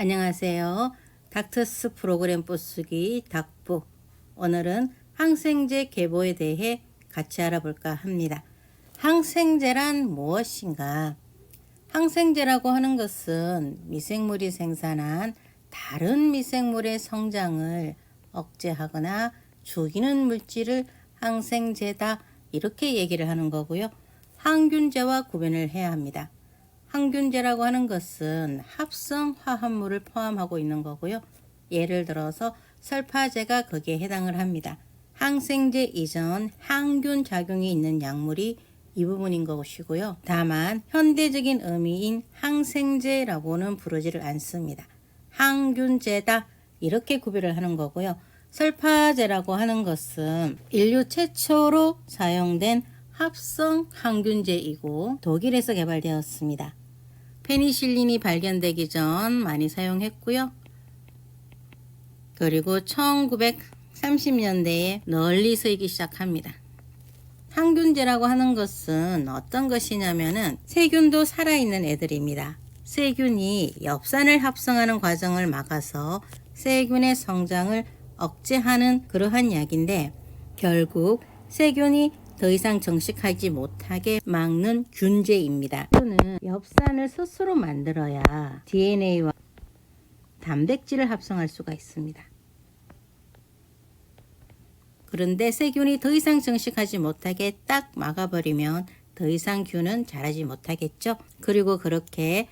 안녕하세요. 닥터스 프로그램 뽀쓰기 닥부. 오늘은 항생제 계보에 대해 같이 알아볼까 합니다. 항생제란 무엇인가? 항생제라고 하는 것은 미생물이 생산한 다른 미생물의 성장을 억제하거나 죽이는 물질을 항생제다 이렇게 얘기를 하는 거고요. 항균제와 구분을 해야 합니다. 항균제라고 하는 것은 합성 화합물을 포함하고 있는 거고요. 예를 들어서 설파제가 거기에 해당을 합니다. 항생제 이전 항균 작용이 있는 약물이 이 부분인 것이고요. 다만 현대적인 의미인 항생제라고는 부르지를 않습니다. 항균제다 이렇게 구별을 하는 거고요. 설파제라고 하는 것은 인류 최초로 사용된 합성 항균제이고 독일에서 개발되었습니다. 페니실린이 발견되기 전 많이 사용했고요. 그리고 1930년대에 널리 쓰이기 시작합니다. 항균제라고 하는 것은 어떤 것이냐면은 세균도 살아있는 애들입니다. 세균이 엽산을 합성하는 과정을 막아서 세균의 성장을 억제하는 그러한 약인데 결국 세균이 더 이상 정식하지 못하게 막는 균제입니다. 세균은 엽산을 스스로 만들어야 DNA와 단백질을 합성할 수가 있습니다. 그런데 세균이 더 이상 정식하지 못하게 딱 막아버리면 더 이상 균은 자라지 못하겠죠. 그리고 그렇게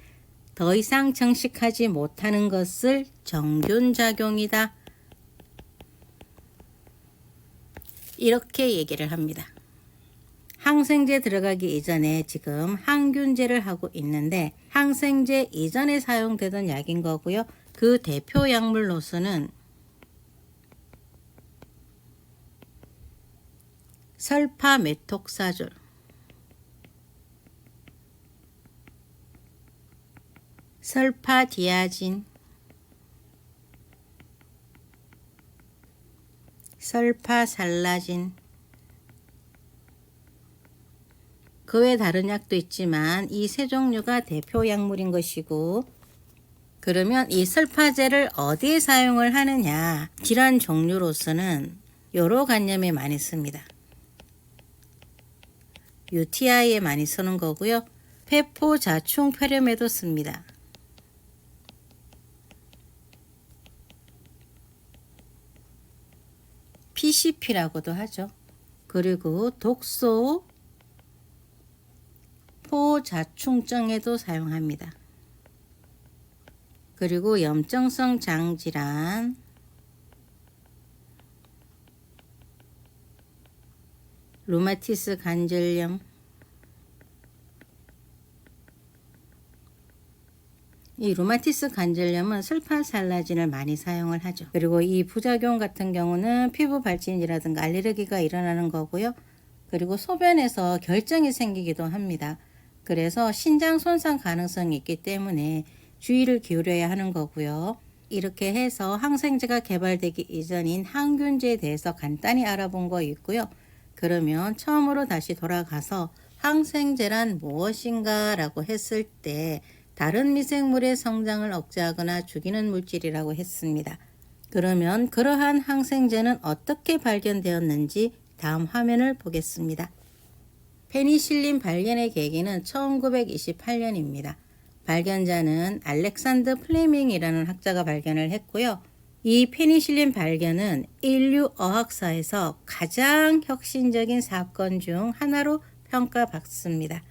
더 이상 정식하지 못하는 것을 정균작용이다. 이렇게 얘기를 합니다. 항생제 들어가기 이전에 지금 항균제를 하고 있는데 항생제 이전에 사용되던 약인 거고요. 그 대표 약물로서는 설파메톡사졸, 설파디아진, 설파살라진, 그 외 다른 약도 있지만 이 세 종류가 대표 약물인 것이고, 그러면 이 설파제를 어디에 사용을 하느냐? 질환 종류로서는 여러 간염에 많이 씁니다. UTI에 많이 쓰는 거고요. 폐포자충폐렴에도 씁니다. PCP라고도 하죠. 그리고 독소 포자충증에도 사용합니다. 그리고 염증성 장질환, 루마티스 관절염, 이 루마티스 관절염은 설파살라진을 많이 사용을 하죠. 그리고 이 부작용 같은 경우는 피부 발진이라든가 알레르기가 일어나는 거고요. 그리고 소변에서 결정이 생기기도 합니다. 그래서 신장 손상 가능성이 있기 때문에 주의를 기울여야 하는 거고요. 이렇게 해서 항생제가 개발되기 이전인 항균제에 대해서 간단히 알아본 거 있고요. 그러면 처음으로 다시 돌아가서 항생제란 무엇인가 라고 했을 때 다른 미생물의 성장을 억제하거나 죽이는 물질이라고 했습니다. 그러면 그러한 항생제는 어떻게 발견되었는지 다음 화면을 보겠습니다. 페니실린 발견의 계기는 1928년입니다. 발견자는 알렉산더 플레밍이라는 학자가 발견을 했고요. 이 페니실린 발견은 인류 어학사에서 가장 혁신적인 사건 중 하나로 평가받습니다.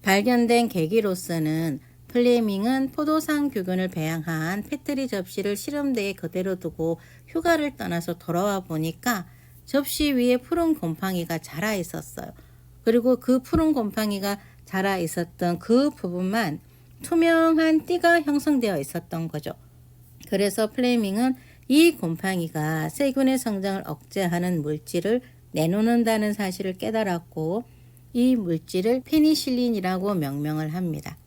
발견된 계기로서는 플레밍은 포도상 균을 배양한 페트리 접시를 실험대에 그대로 두고 휴가를 떠나서 돌아와 보니까 접시 위에 푸른 곰팡이가 자라 있었어요. 그리고 그 푸른 곰팡이가 자라 있었던 그 부분만 투명한 띠가 형성되어 있었던 거죠. 그래서 플레밍은 이 곰팡이가 세균의 성장을 억제하는 물질을 내놓는다는 사실을 깨달았고 이 물질을 페니실린이라고 명명을 합니다.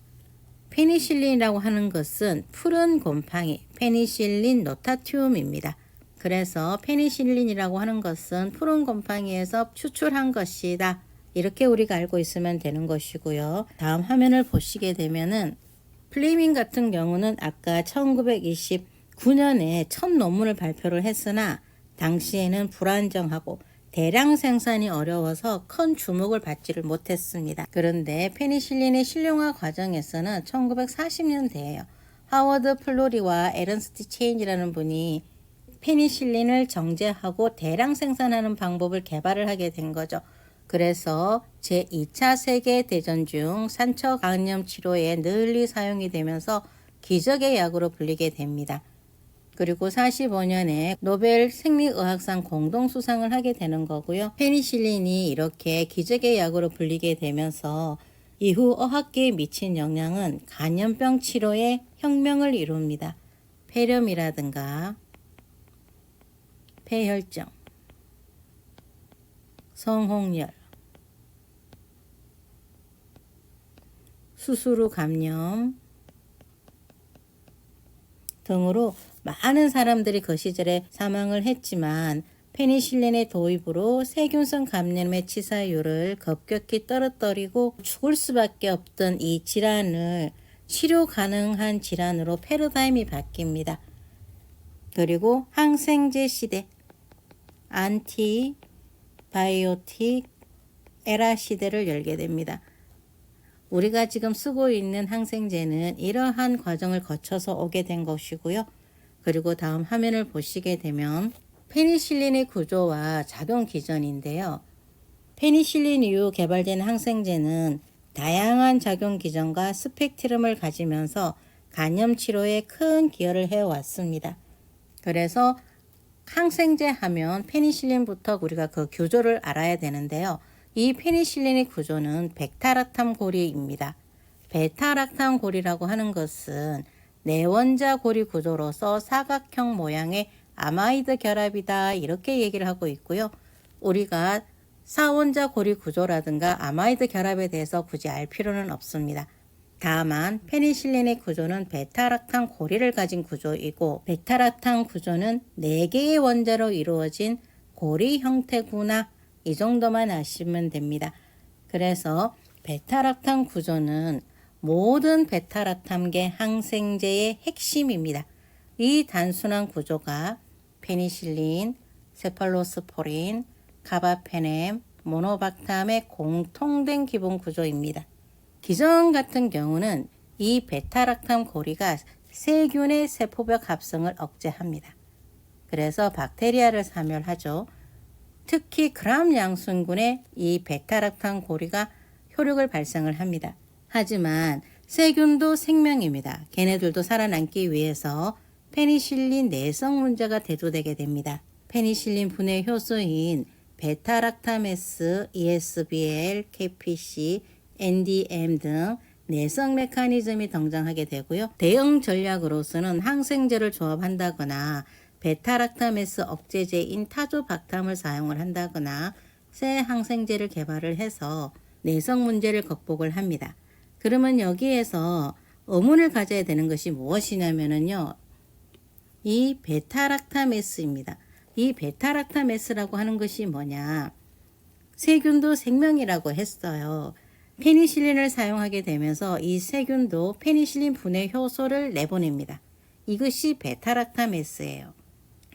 페니실린이라고 하는 것은 푸른 곰팡이, 페니실린 노타티움입니다. 그래서 페니실린이라고 하는 것은 푸른 곰팡이에서 추출한 것이다. 이렇게 우리가 알고 있으면 되는 것이고요. 다음 화면을 보시게 되면은 플레밍 같은 경우는 아까 1929년에 첫 논문을 발표를 했으나 당시에는 불안정하고 대량 생산이 어려워서 큰 주목을 받지를 못했습니다. 그런데 페니실린의 실용화 과정에서는 1940년대에요. 하워드 플로리와 에른스트 체인이라는 분이 페니실린을 정제하고 대량 생산하는 방법을 개발을 하게 된 거죠. 그래서 제2차 세계대전 중 산처 감염 치료에 널리 사용이 되면서 기적의 약으로 불리게 됩니다. 그리고 45년에 노벨 생리의학상 공동수상을 하게 되는 거고요. 페니실린이 이렇게 기적의 약으로 불리게 되면서 이후 의학계에 미친 영향은 간염병 치료에 혁명을 이룹니다. 폐렴이라든가 폐혈증, 성홍열, 수수루 감염 등으로 많은 사람들이 그 시절에 사망을 했지만 페니실린의 도입으로 세균성 감염의 치사율을 급격히 떨어뜨리고 죽을 수밖에 없던 이 질환을 치료 가능한 질환으로 패러다임이 바뀝니다. 그리고 항생제 시대, 안티바이오틱 에라 시대를 열게 됩니다. 우리가 지금 쓰고 있는 항생제는 이러한 과정을 거쳐서 오게 된 것이고요. 그리고 다음 화면을 보시게 되면 페니실린의 구조와 작용 기전인데요. 페니실린 이후 개발된 항생제는 다양한 작용 기전과 스펙트럼을 가지면서 간염 치료에 큰 기여를 해왔습니다. 그래서 항생제 하면 페니실린부터 우리가 그 구조를 알아야 되는데요. 이 페니실린의 구조는 베타락탐 고리입니다. 베타락탐 고리라고 하는 것은 내원자 고리 구조로서 사각형 모양의 아마이드 결합이다 이렇게 얘기를 하고 있고요. 우리가 사원자 고리 구조라든가 아마이드 결합에 대해서 굳이 알 필요는 없습니다. 다만 페니실린의 구조는 베타락탐 고리를 가진 구조이고 베타락탐 구조는 4개의 원자로 이루어진 고리 형태구나 이 정도만 아시면 됩니다. 그래서 베타락탐 구조는 모든 베타락탐계 항생제의 핵심입니다. 이 단순한 구조가 페니실린, 세팔로스포린, 카바페넴, 모노박탐의 공통된 기본 구조입니다. 기전 같은 경우는 이 베타락탐 고리가 세균의 세포벽 합성을 억제합니다. 그래서 박테리아를 사멸하죠. 특히 그람 양순군의 이 베타락탐 고리가 효력을 발생을 합니다. 하지만 세균도 생명입니다. 걔네들도 살아남기 위해서 페니실린 내성 문제가 대두되게 됩니다. 페니실린 분해 효소인 베타락타메스, ESBL, KPC, NDM 등 내성 메커니즘이 등장하게 되고요. 대응 전략으로서는 항생제를 조합한다거나 베타락타메스 억제제인 타조박탐을 사용을 한다거나 새 항생제를 개발을 해서 내성 문제를 극복을 합니다. 그러면 여기에서 의문을 가져야 되는 것이 무엇이냐면요. 이 베타락타메스입니다. 이 베타락타메스라고 하는 것이 뭐냐. 세균도 생명이라고 했어요. 페니실린을 사용하게 되면서 이 세균도 페니실린 분해 효소를 내보냅니다. 이것이 베타락타메스예요.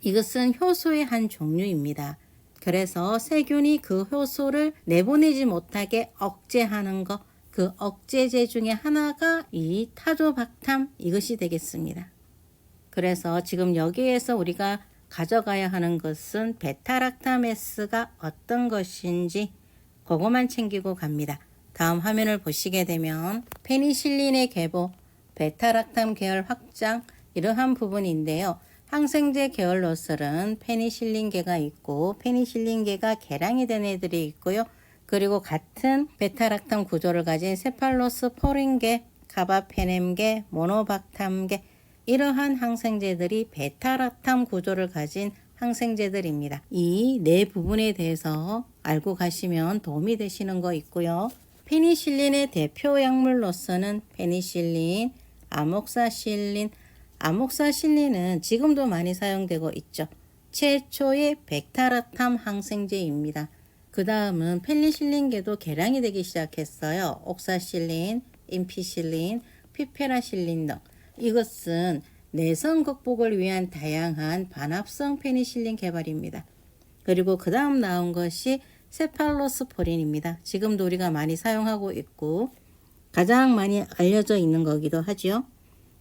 이것은 효소의 한 종류입니다. 그래서 세균이 그 효소를 내보내지 못하게 억제하는 것, 그 억제제 중에 하나가 이 타조박탐 이것이 되겠습니다. 그래서 지금 여기에서 우리가 가져가야 하는 것은 베타락타메스가 어떤 것인지 그것만 챙기고 갑니다. 다음 화면을 보시게 되면 페니실린의 계보, 베타락탐 계열 확장 이러한 부분인데요. 항생제 계열로서는 페니실린계가 있고 페니실린계가 개량이 된 애들이 있고요. 그리고 같은 베타락탐 구조를 가진 세팔로스포린계, 카바페넴계, 모노박탐계 이러한 항생제들이 베타락탐 구조를 가진 항생제들입니다. 이 네 부분에 대해서 알고 가시면 도움이 되시는 거 있고요. 페니실린의 대표 약물로서는 페니실린, 아목사실린, 아목사실린은 지금도 많이 사용되고 있죠. 최초의 베타락탐 항생제입니다. 그 다음은 페니실린계도 개량이 되기 시작했어요. 옥사실린, 임피실린, 피페라실린 등 이것은 내성 극복을 위한 다양한 반합성 페니실린 개발입니다. 그리고 그 다음 나온 것이 세팔로스포린입니다. 지금도 우리가 많이 사용하고 있고 가장 많이 알려져 있는 거기도 하죠.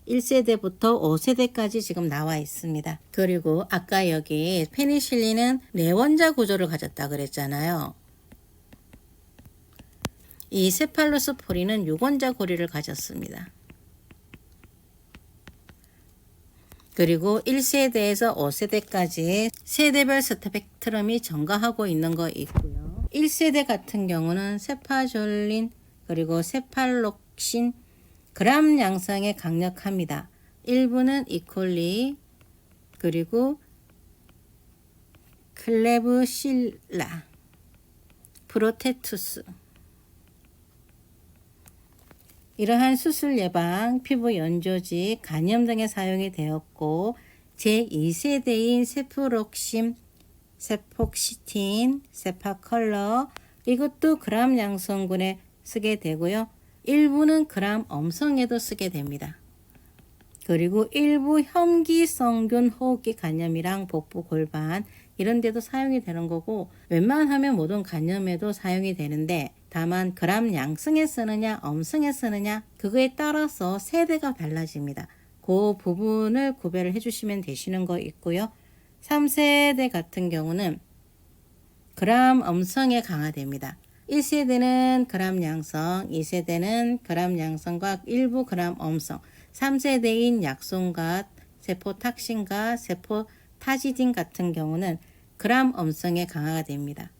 1세대부터 5세대까지 지금 나와 있습니다. 그리고 아까 여기 페니실린은 내원자 구조를 가졌다 그랬잖아요. 이 세팔로스포린은 유권자 고리를 가졌습니다. 그리고 1세대에서 5세대까지 세대별 스펙트럼이 증가하고 있는 거 있고요. 1세대 같은 경우는 세파졸린 그리고 세팔록신 그람 양성에 강력합니다. 일부는 이콜리 그리고 클레브실라 프로테투스 이러한 수술 예방, 피부 연조직, 간염 등에 사용이 되었고 제2세대인 세프록심, 세폭시틴, 세파컬러 이것도 그람 양성군에 쓰게 되고요. 일부는 그람 엄성에도 쓰게 됩니다. 그리고 일부 혐기성균 호흡기 간염이랑 복부 골반 이런 데도 사용이 되는 거고 웬만하면 모든 간염에도 사용이 되는데 다만 그람 양성에 쓰느냐 엄성에 쓰느냐 그거에 따라서 세대가 달라집니다. 그 부분을 구별을 해주시면 되시는 거 있고요. 3세대 같은 경우는 그람 엄성에 강화됩니다. 1세대는 그람 양성, 2세대는 그람 양성과 일부 그람 엄성, 3세대인 약손과 세포탁신과 세포타지딘 같은 경우는 그람 엄성에 강화가 됩니다.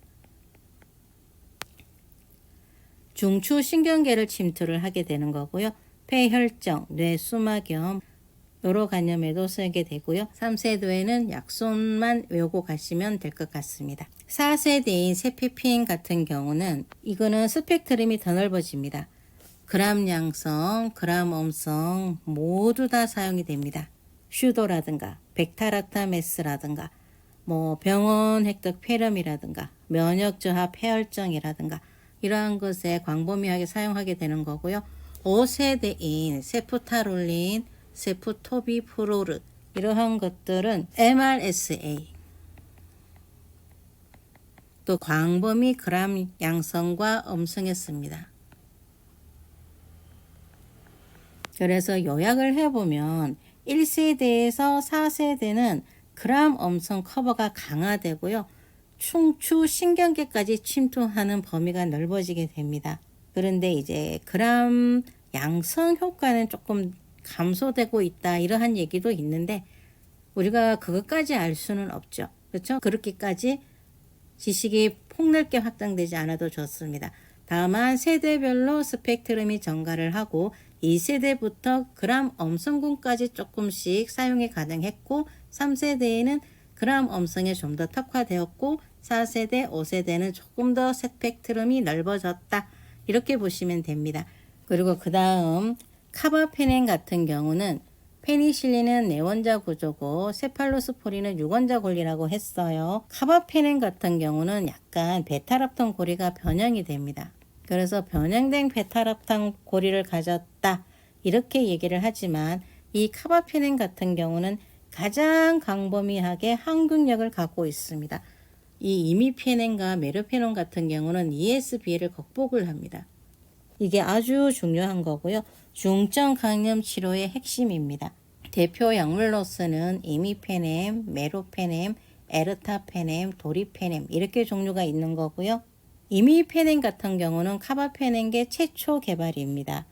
중추 신경계를 침투를 하게 되는 거고요. 폐혈증, 뇌수막염 여러 간염에도 쓰게 되고요. 3세대에는 약손만 외우고 가시면 될 것 같습니다. 4세대인 세피핀 같은 경우는 이거는 스펙트럼이 더 넓어집니다. 그람 양성, 그람 엄성 모두 다 사용이 됩니다. 슈도라든가 백타락타메스라든가 병원 획득 폐렴이라든가 면역 저하 폐혈증이라든가 이러한 것에 광범위하게 사용하게 되는 거고요. 5세대인 세프타롤린, 세프토비프로르 이러한 것들은 MRSA 또 광범위 그람 양성과 엄성에 씁니다. 그래서 요약을 해보면 1세대에서 4세대는 그람 엄성 커버가 강화되고요. 충추 신경계까지 침투하는 범위가 넓어지게 됩니다. 그런데 이제 그람 양성 효과는 조금 감소되고 있다 이러한 얘기도 있는데 우리가 그것까지 알 수는 없죠. 그렇죠? 그렇게까지 지식이 폭넓게 확장되지 않아도 좋습니다. 다만 세대별로 스펙트럼이 증가를 하고 2세대부터 그람 엄성군까지 조금씩 사용이 가능했고 3세대에는 그람 엄성에 좀 더 특화되었고 4세대, 5세대는 조금 더 스펙트럼이 넓어졌다. 이렇게 보시면 됩니다. 그리고 그 다음 카바페넨 같은 경우는 페니실린은 내원자 구조고 세팔로스포린은 유권자 고리라고 했어요. 카바페넨 같은 경우는 약간 베타랍탄 고리가 변형이 됩니다. 그래서 변형된 베타랍탄 고리를 가졌다 이렇게 얘기를 하지만 이 카바페넨 같은 경우는 가장 광범위하게 항균력을 갖고 있습니다. 이 이미페넨과 메로페논 같은 경우는 ESBL을 극복을 합니다. 이게 아주 중요한 거고요. 중증 감염 치료의 핵심입니다. 대표 약물로서는 이미페넴, 메로페넴, 에르타페넴, 도리페넴 이렇게 종류가 있는 거고요. 이미페넴 같은 경우는 카바페넨계 최초 개발입니다.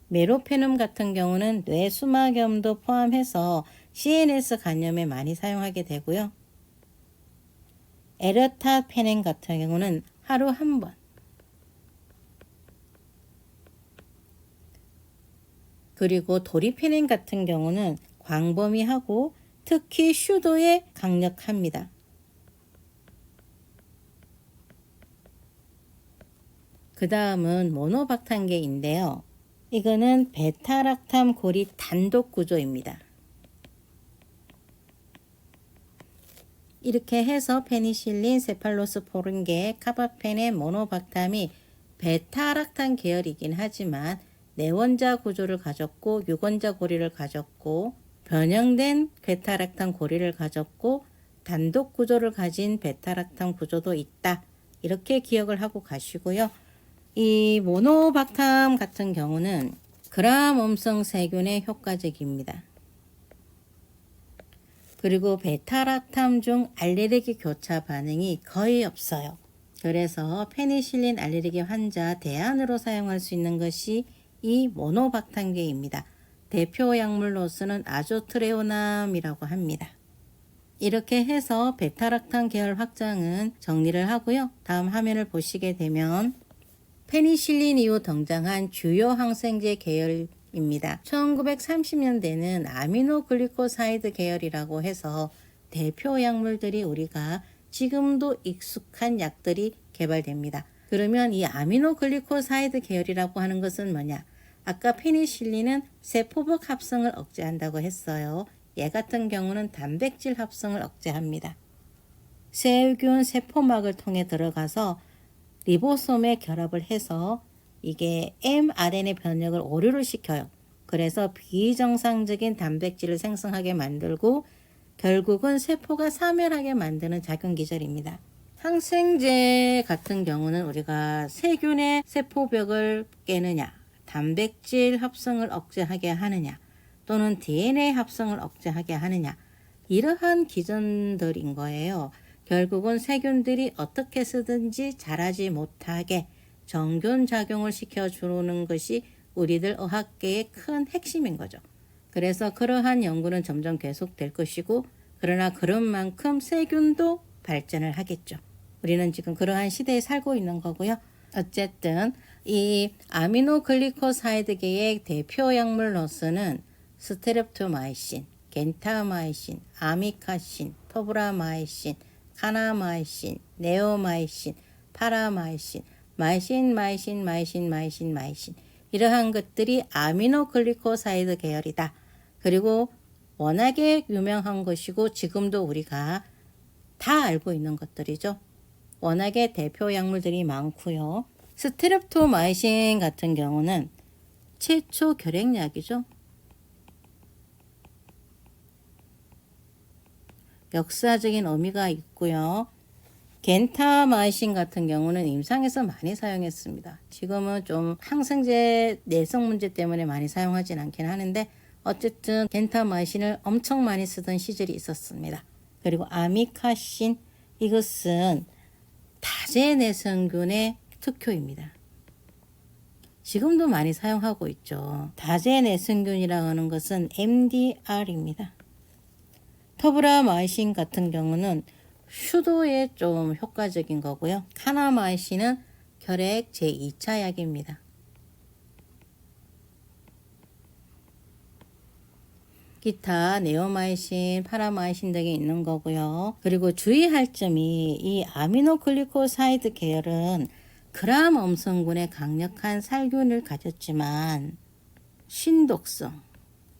메로페넴 같은 경우는 뇌수막염도 포함해서 CNS 간염에 많이 사용하게 되고요. 에르타페넴 같은 경우는 하루 한 번. 그리고 도리페넴 같은 경우는 광범위하고 특히 슈도에 강력합니다. 그 다음은 모노박탄계인데요. 이거는 베타락탐 고리 단독 구조입니다. 이렇게 해서 페니실린, 세팔로스포린계, 카바페넨, 모노박탐이 베타락탐 계열이긴 하지만 내원자 구조를 가졌고 유권자 고리를 가졌고 변형된 베타락탄 고리를 가졌고 단독 구조를 가진 베타락탄 구조도 있다. 이렇게 기억을 하고 가시고요. 이 모노박탐 같은 경우는 그람음성 세균에 효과적입니다. 그리고 베타락탐 중 알레르기 교차 반응이 거의 없어요. 그래서 페니실린 알레르기 환자 대안으로 사용할 수 있는 것이 이 모노박탐계입니다. 대표 약물로서는 아조트레오남이라고 합니다. 이렇게 해서 베타락탐 계열 확장은 정리를 하고요. 다음 화면을 보시게 되면 페니실린 이후 등장한 주요 항생제 계열입니다. 1930년대는 아미노글리코사이드 계열이라고 해서 대표 약물들이 우리가 지금도 익숙한 약들이 개발됩니다. 그러면 이 아미노글리코사이드 계열이라고 하는 것은 뭐냐? 아까 페니실린은 세포벽 합성을 억제한다고 했어요. 얘 같은 경우는 단백질 합성을 억제합니다. 세균 세포막을 통해 들어가서 리보솜에 결합을 해서 이게 mRNA 변형을 오류를 시켜요. 그래서 비정상적인 단백질을 생성하게 만들고 결국은 세포가 사멸하게 만드는 작용 기전입니다. 항생제 같은 경우는 우리가 세균의 세포벽을 깨느냐, 단백질 합성을 억제하게 하느냐, 또는 DNA 합성을 억제하게 하느냐, 이러한 기전들인 거예요. 결국은 세균들이 어떻게 쓰든지 자라지 못하게 정균 작용을 시켜주는 것이 우리들 의학계의 큰 핵심인 거죠. 그래서 그러한 연구는 점점 계속될 것이고, 그러나 그런 만큼 세균도 발전을 하겠죠. 우리는 지금 그러한 시대에 살고 있는 거고요. 어쨌든 이 아미노글리코사이드계의 대표 약물로서는 스테렙토마이신, 겐타마이신, 아미카신, 토브라마이신, 카나마이신, 네오마이신, 파라마이신, 마이신 이러한 것들이 아미노글리코사이드 계열이다. 그리고 워낙에 유명한 것이고 지금도 우리가 다 알고 있는 것들이죠. 워낙에 대표 약물들이 많고요. 스테렙토마이신 같은 경우는 최초 결핵약이죠. 역사적인 의미가 있고요. 겐타마이신 같은 경우는 임상에서 많이 사용했습니다. 지금은 좀 항생제 내성 문제 때문에 많이 사용하진 않긴 하는데 어쨌든 겐타마이신을 엄청 많이 쓰던 시절이 있었습니다. 그리고 아미카신, 이것은 다제내성균의 특효입니다. 지금도 많이 사용하고 있죠. 다제내성균이라고 하는 것은 MDR입니다. 토브라마이신 같은 경우는 휴도에 좀 효과적인 거고요. 카나마이신은 결핵 제2차 약입니다. 기타 네오마이신, 파라마이신 등이 있는 거고요. 그리고 주의할 점이 이 아미노글리코사이드 계열은 그람 음성군의 강력한 살균을 가졌지만 신독성,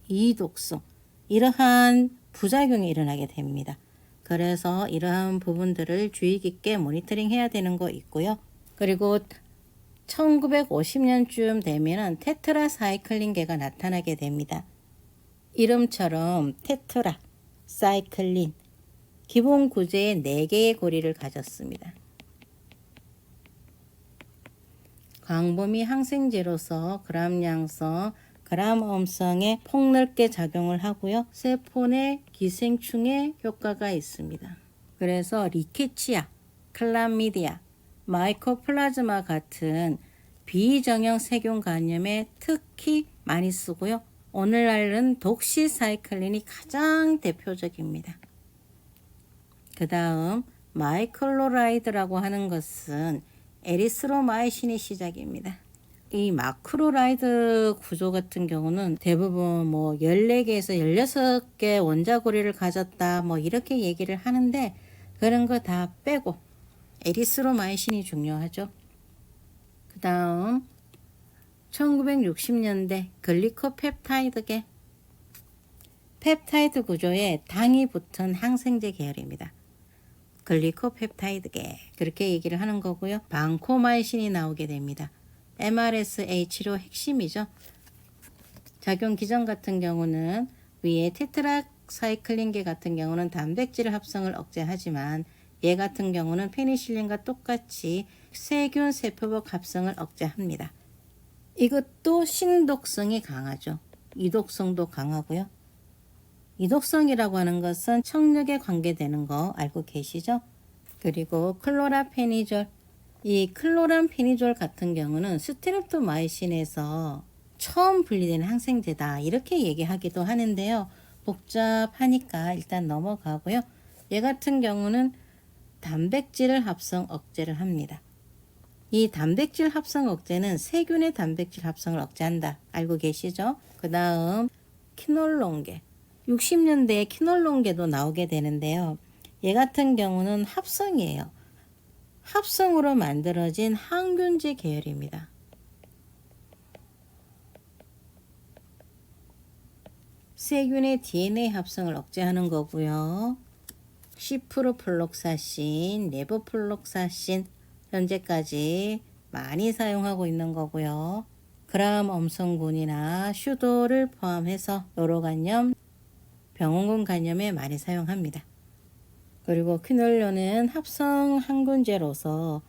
이독성 이러한 부작용이 일어나게 됩니다. 그래서 이러한 부분들을 주의 깊게 모니터링 해야 되는 거 있고요. 그리고 1950년쯤 되면은 테트라사이클린계가 나타나게 됩니다. 이름처럼 테트라, 사이클린, 기본 구조의 4개의 고리를 가졌습니다. 광범위 항생제로서 그람량성, 그람음성에 폭넓게 작용을 하고요. 세포 내 기생충에 효과가 있습니다. 그래서 리케치아, 클라미디아, 마이코플라즈마 같은 비정형 세균 감염에 특히 많이 쓰고요. 오늘날은 독시사이클린이 가장 대표적입니다. 그 다음 마이클로라이드라고 하는 것은 에리스로마이신의 시작입니다. 이 마크로라이드 구조 같은 경우는 대부분 14개에서 16개 원자고리를 가졌다 이렇게 얘기를 하는데 그런 거 다 빼고 에리스로마이신이 중요하죠. 그 다음 1960년대 글리코펩타이드계 펩타이드 구조에 당이 붙은 항생제 계열입니다. 글리코펩타이드계 그렇게 얘기를 하는 거고요. 방코마이신이 나오게 됩니다. MRSA 치료 핵심이죠. 작용 기전 같은 경우는 위에 테트라사이클린계 같은 경우는 단백질 합성을 억제하지만 얘 같은 경우는 페니실린과 똑같이 세균 세포복 합성을 억제합니다. 이것도 신독성이 강하죠. 이독성도 강하고요. 이독성이라고 하는 것은 청력에 관계되는 거 알고 계시죠? 그리고 클로라페니졸, 이 클로람페니졸 같은 경우는 스트랩토마이신에서 처음 분리되는 항생제다 이렇게 얘기하기도 하는데요. 복잡하니까 일단 넘어가고요. 얘 같은 경우는 단백질을 합성 억제를 합니다. 이 단백질 합성 억제는 세균의 단백질 합성을 억제한다 알고 계시죠? 그 다음 키놀론계, 60년대에 키놀론계도 나오게 되는데요. 얘 같은 경우는 합성이에요. 합성으로 만들어진 항균제 계열입니다. 세균의 DNA 합성을 억제하는 거고요. 시프로플록사신, 레보플록사신 현재까지 많이 사용하고 있는 거고요. 그람 엄성군이나 슈도를 포함해서 요로간염, 병원군 간염에 많이 사용합니다. 그리고 퀴놀료는 합성 항균제로서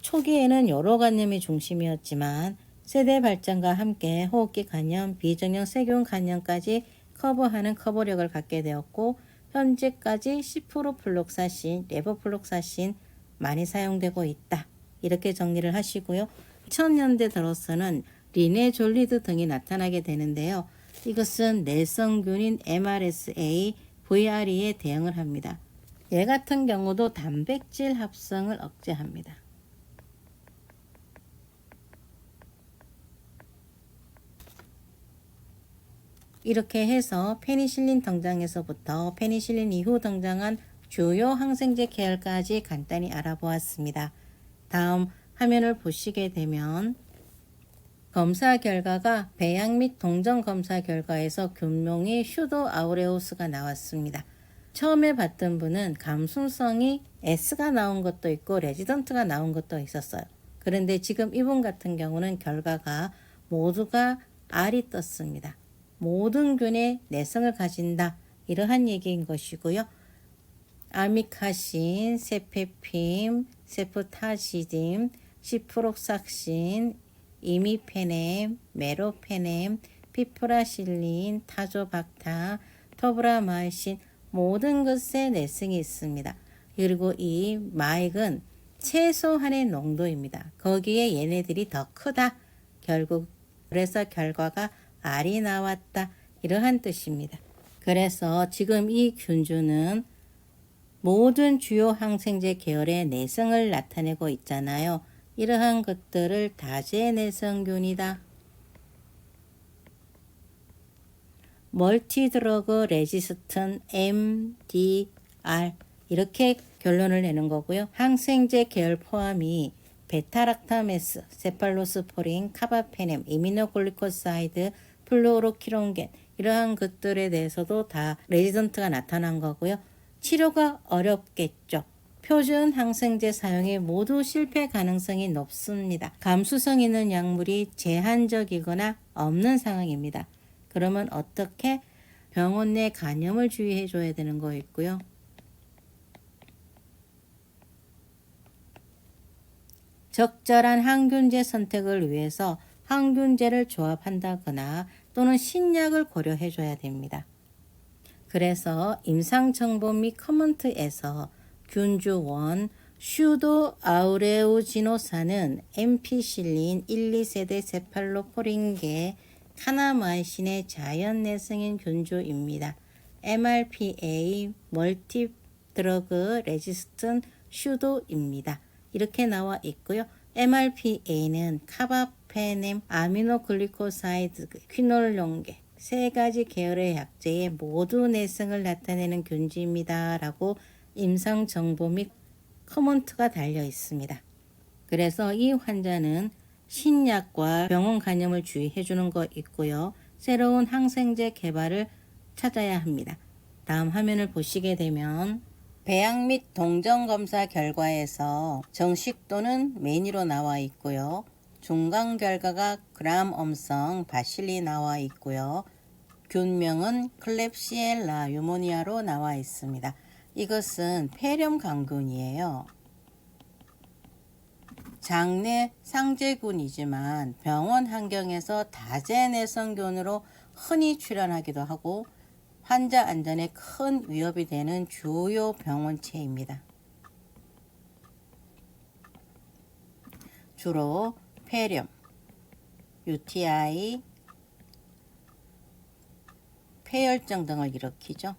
초기에는 여러 간염이 중심이었지만 세대 발전과 함께 호흡기 간염, 비정형 세균 간염까지 커버하는 커버력을 갖게 되었고 현재까지 시프로플록사신, 레보플록사신 많이 사용되고 있다. 이렇게 정리를 하시고요. 2000년대 들어서는 리네졸리드 등이 나타나게 되는데요. 이것은 내성균인 MRSA, VRE에 대응을 합니다. 얘 같은 경우도 단백질 합성을 억제합니다. 이렇게 해서 페니실린 등장에서부터 페니실린 이후 등장한 주요 항생제 계열까지 간단히 알아보았습니다. 다음 화면을 보시게 되면 검사 결과가 배양 및 동정 검사 결과에서 균명이 슈도 아우레우스가 나왔습니다. 처음에 봤던 분은 감순성이 S가 나온 것도 있고 레지던트가 나온 것도 있었어요. 그런데 지금 이분 같은 경우는 결과가 모두가 R이 떴습니다. 모든 균의 내성을 가진다. 이러한 얘기인 것이고요. 아미카신, 세페핌, 세프타시딘, 시프록삭신, 이미페넴, 메로페넴, 피프라실린, 타조박타, 토브라마이신 모든 것에 내성이 있습니다. 그리고 이 마액은 최소한의 농도입니다. 거기에 얘네들이 더 크다. 결국 그래서 결과가 R이 나왔다. 이러한 뜻입니다. 그래서 지금 이 균주는 모든 주요 항생제 계열의 내성을 나타내고 있잖아요. 이러한 것들을 다제내성균이다. 멀티드러그 레지스턴 MDR 이렇게 결론을 내는 거고요. 항생제 계열 포함이 베타락타메스, 세팔로스포린, 카바페넴, 이미노글리코사이드, 플루오로키론겐 이러한 것들에 대해서도 다 레지던트가 나타난 거고요. 치료가 어렵겠죠. 표준 항생제 사용이 모두 실패 가능성이 높습니다. 감수성 있는 약물이 제한적이거나 없는 상황입니다. 그러면 어떻게? 병원 내 간염을 주의해 줘야 되는 거 있고요. 적절한 항균제 선택을 위해서 항균제를 조합한다거나 또는 신약을 고려해 줘야 됩니다. 그래서 임상정보 및 커먼트에서 균주1 슈도 아우레우지노산은 엠피실린 1, 2세대 세팔로포린계 카나마이신의 자연 내성인 균주입니다. MRPA 멀티드러그 레지스턴 슈도입니다. 이렇게 나와 있고요. MRPA는 카바페넴, 아미노글리코사이드, 퀴놀용계 세 가지 계열의 약제의 모두 내성을 나타내는 균주입니다. 라고 임상정보 및 커먼트가 달려 있습니다. 그래서 이 환자는 신약과 병원 간염을 주의해 주는 거 있고요. 새로운 항생제 개발을 찾아야 합니다. 다음 화면을 보시게 되면 배양 및 동정 검사 결과에서 정식 또는 매니로 나와 있고요. 중간 결과가 그람엄성 바실리 나와 있고요. 균명은 클렙시엘라 유모니아로 나와 있습니다. 이것은 폐렴 강균이에요. 장내 상재균이지만 병원 환경에서 다제내성균으로 흔히 출현하기도 하고 환자 안전에 큰 위협이 되는 주요 병원체입니다. 주로 폐렴, UTI, 폐혈증 등을 일으키죠.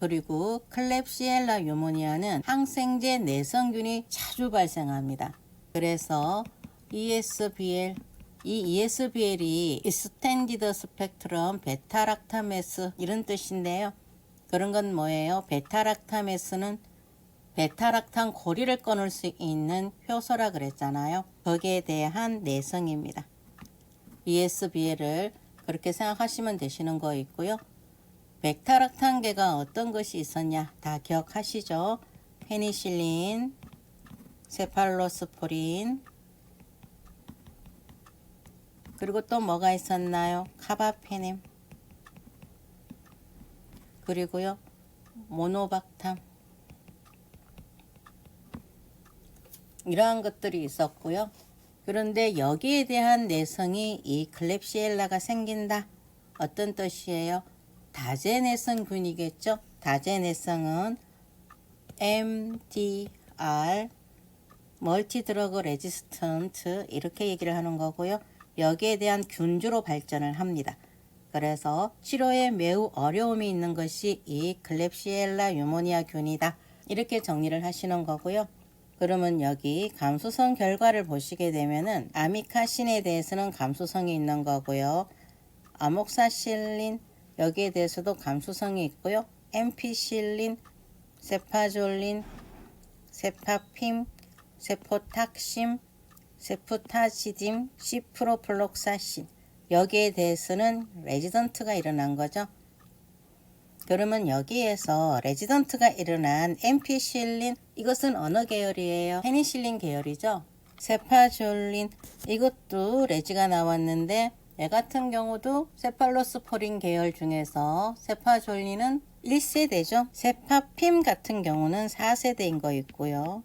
그리고 클렙시엘라 유모니아는 항생제 내성균이 자주 발생합니다. 그래서 ESBL, 이 ESBL이 Extended Spectrum 베타락타메스 이런 뜻인데요. 그런 건 뭐예요? 베타락타메스는 베타락탄 고리를 끊을 수 있는 효소라 그랬잖아요. 거기에 대한 내성입니다. ESBL을 그렇게 생각하시면 되시는 거 있고요. 베타락탄계가 어떤 것이 있었냐 다 기억하시죠? 페니실린, 세팔로스포린, 그리고 또 뭐가 있었나요? 카바페넴, 그리고요 모노박탐, 이러한 것들이 있었고요. 그런데 여기에 대한 내성이 이 클렙시엘라가 생긴다. 어떤 뜻이에요? 다제내성균이겠죠. 다제내성은 MDR 멀티드러그 레지스턴트 이렇게 얘기를 하는 거고요. 여기에 대한 균주로 발전을 합니다. 그래서 치료에 매우 어려움이 있는 것이 이 클렙시엘라 유모니아 균이다. 이렇게 정리를 하시는 거고요. 그러면 여기 감수성 결과를 보시게 되면은 아미카신에 대해서는 감수성이 있는 거고요. 아목사실린 여기에 대해서도 감수성이 있고요. 엠피실린, 세파졸린, 세파핌, 세포탁심, 세프타지딤, 시프로플록사신 여기에 대해서는 레지던트가 일어난 거죠. 그러면 여기에서 레지던트가 일어난 엠피실린 이것은 어느 계열이에요? 페니실린 계열이죠. 세파졸린 이것도 레지가 나왔는데 얘 같은 경우도 세팔로스포린 계열 중에서 세파졸린은 1세대죠. 세파핌 같은 경우는 4세대인 거 있고요.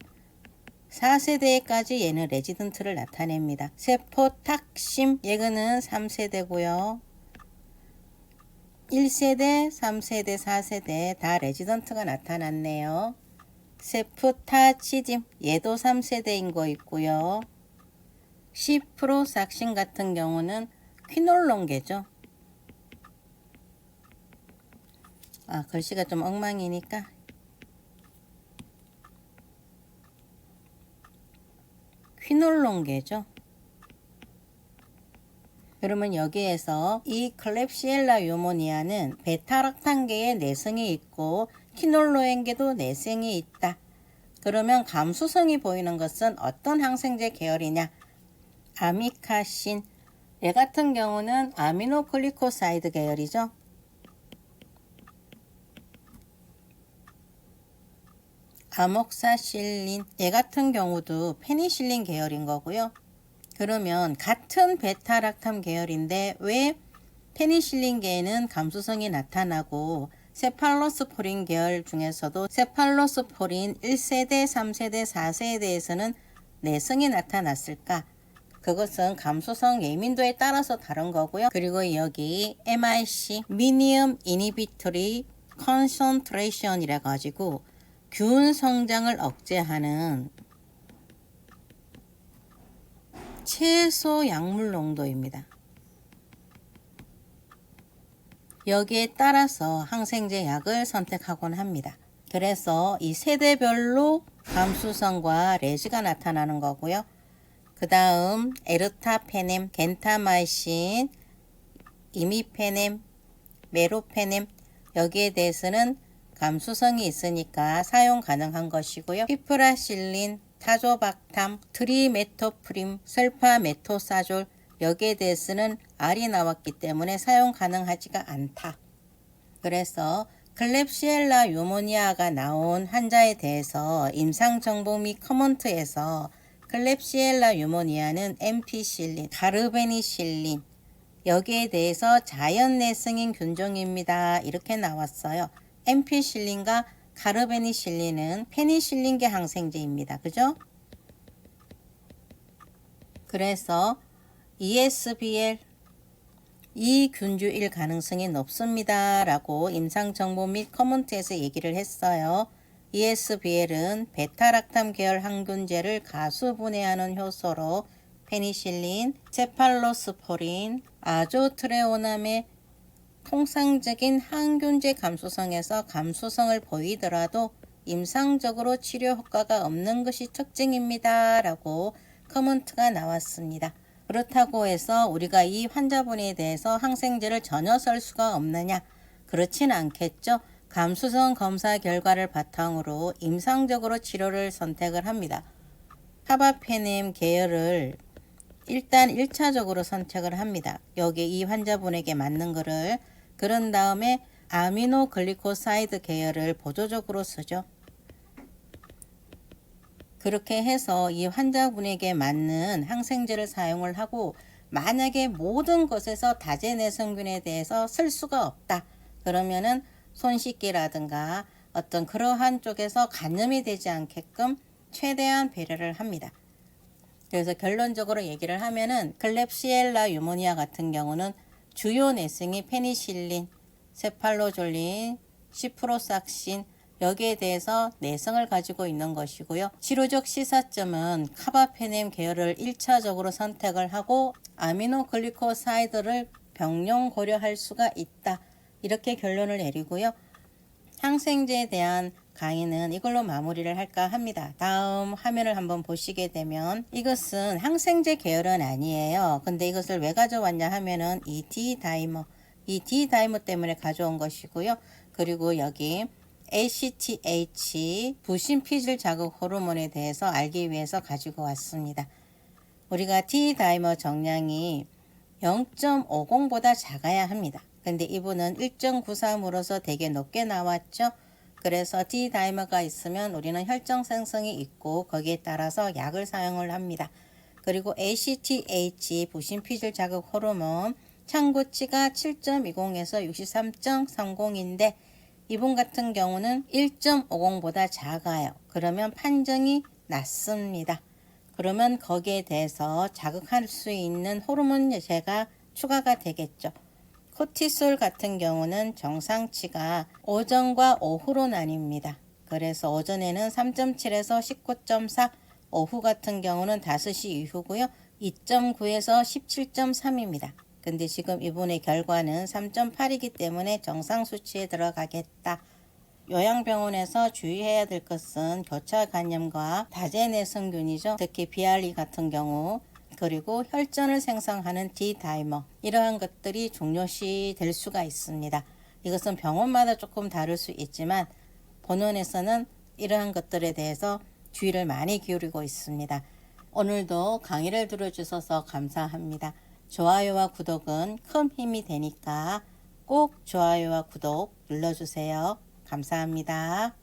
4세대까지 얘는 레지던트를 나타냅니다. 세포탁심 얘는 3세대고요. 1세대, 3세대, 4세대 다 레지던트가 나타났네요. 세프타치딤 얘도 3세대인 거 있고요. 시프로삭신 같은 경우는 퀴놀론계죠. 글씨가 좀 엉망이니까 퀴놀론계죠. 그러면 여기에서 이 클렙시엘라 유모니아는 베타락탄계에 내성이 있고 퀴놀로엔계도 내성이 있다. 그러면 감수성이 보이는 것은 어떤 항생제 계열이냐? 아미카신 얘 같은 경우는 아미노글리코사이드 계열이죠. 아목사실린 얘 같은 경우도 페니실린 계열인 거고요. 그러면 같은 베타락탐 계열인데 왜 페니실린계에는 감수성이 나타나고 세팔로스포린 계열 중에서도 세팔로스포린 1세대, 3세대, 4세대에서는 내성이 나타났을까? 그것은 감수성 예민도에 따라서 다른 거고요. 그리고 여기 MIC 미니엄 이니비토리 컨센트레이션이라 가지고 균 성장을 억제하는 최소 약물 농도입니다. 여기에 따라서 항생제 약을 선택하곤 합니다. 그래서 이 세대별로 감수성과 레지가 나타나는 거고요. 그 다음 에르타페넴, 겐타마이신, 이미페넴, 메로페넴 여기에 대해서는 감수성이 있으니까 사용 가능한 것이고요. 피프라실린, 타조박탐, 트리메토프림, 설파메토사졸 여기에 대해서는 R이 나왔기 때문에 사용 가능하지가 않다. 그래서 클렙시엘라 유모니아가 나온 환자에 대해서 임상정보 및 커먼트에서 클렙시엘라 유모니아는 엠피실린, 가르베니실린, 여기에 대해서 자연 내성인 균종입니다. 이렇게 나왔어요. 엠피실린과 가르베니실린은 페니실린계 항생제입니다. 그죠? 그래서 ESBL 이 균주일 가능성이 높습니다. 라고 임상정보 및 커먼트에서 얘기를 했어요. ESBL은 베타락탐 계열 항균제를 가수분해하는 효소로 페니실린, 세팔로스포린, 아조트레오남의 통상적인 항균제 감수성에서 감수성을 보이더라도 임상적으로 치료 효과가 없는 것이 특징입니다. 라고 커먼트가 나왔습니다. 그렇다고 해서 우리가 이 환자분에 대해서 항생제를 전혀 쓸 수가 없느냐? 그렇진 않겠죠. 감수성 검사 결과를 바탕으로 임상적으로 치료를 선택을 합니다. 카바페넴 계열을 일단 1차적으로 선택을 합니다. 여기 이 환자분에게 맞는 거를. 그런 다음에 아미노글리코사이드 계열을 보조적으로 쓰죠. 그렇게 해서 이 환자분에게 맞는 항생제를 사용을 하고, 만약에 모든 것에서 다제내성균에 대해서 쓸 수가 없다. 그러면은 손 씻기라든가 어떤 그러한 쪽에서 간염이 되지 않게끔 최대한 배려를 합니다. 그래서 결론적으로 얘기를 하면은 클렙시엘라 유모니아 같은 경우는 주요 내성이 페니실린, 세팔로졸린, 시프로삭신, 여기에 대해서 내성을 가지고 있는 것이고요. 치료적 시사점은 카바페넴 계열을 1차적으로 선택을 하고 아미노글리코사이드를 병용 고려할 수가 있다. 이렇게 결론을 내리고요. 항생제에 대한 강의는 이걸로 마무리를 할까 합니다. 다음 화면을 한번 보시게 되면 이것은 항생제 계열은 아니에요. 근데 이것을 왜 가져왔냐 하면은 이 D-다이머 때문에 가져온 것이고요. 그리고 여기 ACTH 부신피질 자극 호르몬에 대해서 알기 위해서 가지고 왔습니다. 우리가 D-다이머 정량이 0.50보다 작아야 합니다. 근데 이분은 1.93으로서 되게 높게 나왔죠. 그래서 D-다이머가 있으면 우리는 혈정 생성이 있고 거기에 따라서 약을 사용을 합니다. 그리고 ACTH 부신피질 자극 호르몬 참고치가 7.20에서 63.30인데 이분 같은 경우는 1.50보다 작아요. 그러면 판정이 낮습니다. 그러면 거기에 대해서 자극할 수 있는 호르몬제가 추가가 되겠죠. 코티솔 같은 경우는 정상치가 오전과 오후로 나뉩니다. 그래서 오전에는 3.7에서 19.4, 오후 같은 경우는 5시 이후고요. 2.9에서 17.3입니다. 근데 지금 이분의 결과는 3.8이기 때문에 정상 수치에 들어가겠다. 요양병원에서 주의해야 될 것은 교차 간염과 다제내성균이죠. 특히 비알리 같은 경우, 그리고 혈전을 생성하는 D-다이머, 이러한 것들이 중요시 될 수가 있습니다. 이것은 병원마다 조금 다를 수 있지만 본원에서는 이러한 것들에 대해서 주의를 많이 기울이고 있습니다. 오늘도 강의를 들어주셔서 감사합니다. 좋아요와 구독은 큰 힘이 되니까 꼭 좋아요와 구독 눌러주세요. 감사합니다.